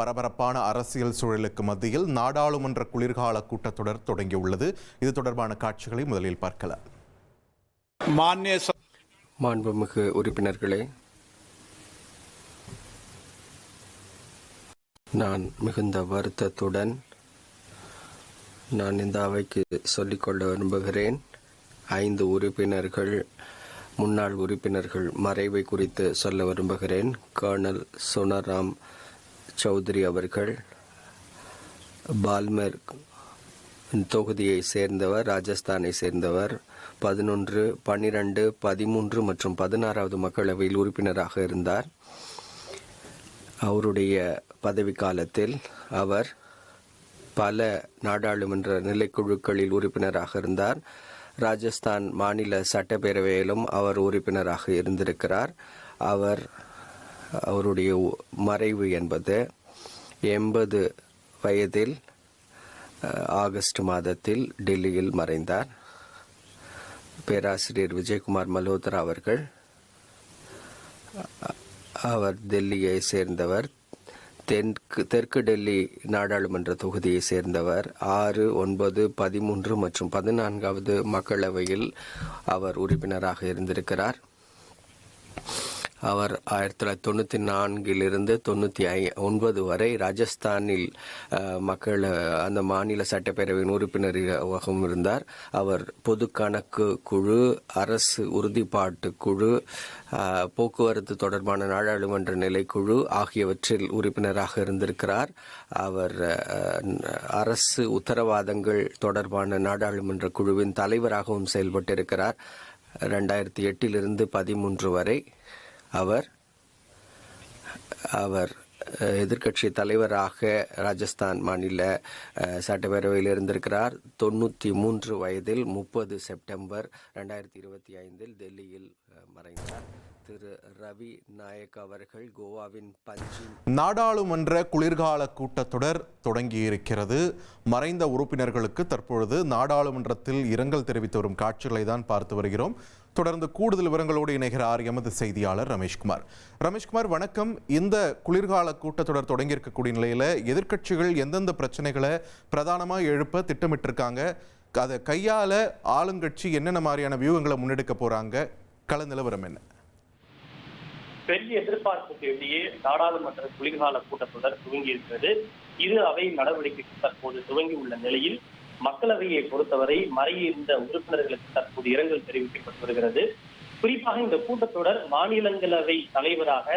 பரபரப்பான அரசியல் சூழலுக்கு மத்தியில் நாடாளுமன்ற குளிர்கால கூட்டத்தொடர் தொடங்கியுள்ளது. இது தொடர்பான காட்சிகளை முதலில் பார்க்கலாம். மாண்புமிகு உறுப்பினர்களே, நான் மிகுந்த வருத்தத்துடன் இந்த அவைக்கு சொல்லிக்கொள்ள விரும்புகிறேன். 5 உறுப்பினர்கள், முன்னாள் உறுப்பினர்கள் மறைவை குறித்து சொல்ல விரும்புகிறேன். கர்னல் சுனராம் சௌத்ரி அவர்கள் பால்மேர் தொகுதியை சேர்ந்தவர், ராஜஸ்தானை சேர்ந்தவர். 11, 12, 13 மற்றும் 16வது மக்களவையில் உறுப்பினராக இருந்தார். அவருடைய பதவிக்காலத்தில் அவர் பல நாடாளுமன்ற நிலைக்குழுக்களில் உறுப்பினராக இருந்தார். ராஜஸ்தான் மாநில சட்டப்பேரவையிலும் அவர் உறுப்பினராக இருந்திருக்கிறார். அவருடைய மறைவு என்பது 80 வயதில் ஆகஸ்ட் மாதத்தில் டெல்லியில் மறைந்தார். பேராசிரியர் விஜயகுமார் மல்ஹோத்ரா அவர் டெல்லியை சேர்ந்தவர். தெற்கு டெல்லி நாடாளுமன்ற தொகுதியை சேர்ந்தவர். 6, 9, 13 மற்றும் 14வது மக்களவையில் அவர் உறுப்பினராக இருந்திருக்கிறார். அவர் 1994 99 வரை ராஜஸ்தானில் அந்த மாநில சட்டப்பேரவையின் உறுப்பினராகவும் இருந்தார். அவர் பொது கணக்கு குழு, அரசு உறுதிப்பாட்டு குழு, போக்குவரத்து தொடர்பான நாடாளுமன்ற நிலைக்குழு ஆகியவற்றில் உறுப்பினராக இருந்திருக்கிறார். அவர் அரசு உத்தரவாதங்கள் தொடர்பான நாடாளுமன்ற குழுவின் தலைவராகவும் செயல்பட்டிருக்கிறார். 2008 13 வரை அவர் எதிர்க்கட்சி தலைவராக ராஜஸ்தான் மாநில சட்டப்பேரவையில் இருந்திருக்கிறார். 93 வயதில் 30 செப்டம்பர் 2025 டெல்லியில் மறைந்தார். திரு ரவி நாயக் அவர்கள் கோவாவின் பஞ்சி. நாடாளுமன்ற குளிர்கால கூட்டத்தொடர் தொடங்கியிருக்கிறது. மறைந்த உறுப்பினர்களுக்கு தற்பொழுது நாடாளுமன்றத்தில் இரங்கல் தெரிவித்து வரும் காட்சிகளை தான் பார்த்து வருகிறோம். தொடர்ந்து கூடுதல் விவரங்களோடு இணைகிறார் எமது செய்தியாளர் ரமேஷ்குமார். ரமேஷ்குமார், வணக்கம். இந்த குளிர்கால கூட்டத்தொடர் தொடங்கியிருக்கக்கூடிய நிலையில் எதிர்க்கட்சிகள் எந்தெந்த பிரச்சனைகளை பிரதானமாக எழுப்ப திட்டமிட்டிருக்காங்க, அதை கையாள ஆளுங்கட்சி என்னென்ன மாதிரியான வியூகங்களை முன்னெடுக்க போறாங்க, கள நிலவரம் என்ன? பெரிய எதிர்பார்ப்புக்கு இடையே நாடாளுமன்ற குளிர்கால கூட்டத்தொடர் துவங்கி இருக்கிறது. இரு அவை நடவடிக்கைக்கு தற்போது துவங்கி உள்ள நிலையில் மக்களவையை பொறுத்தவரை மறையிருந்த உறுப்பினர்களுக்கு தற்போது இரங்கல் தெரிவிக்கப்பட்டு வருகிறது. குறிப்பாக இந்த கூட்டத்தொடர் மாநிலங்களவை தலைவராக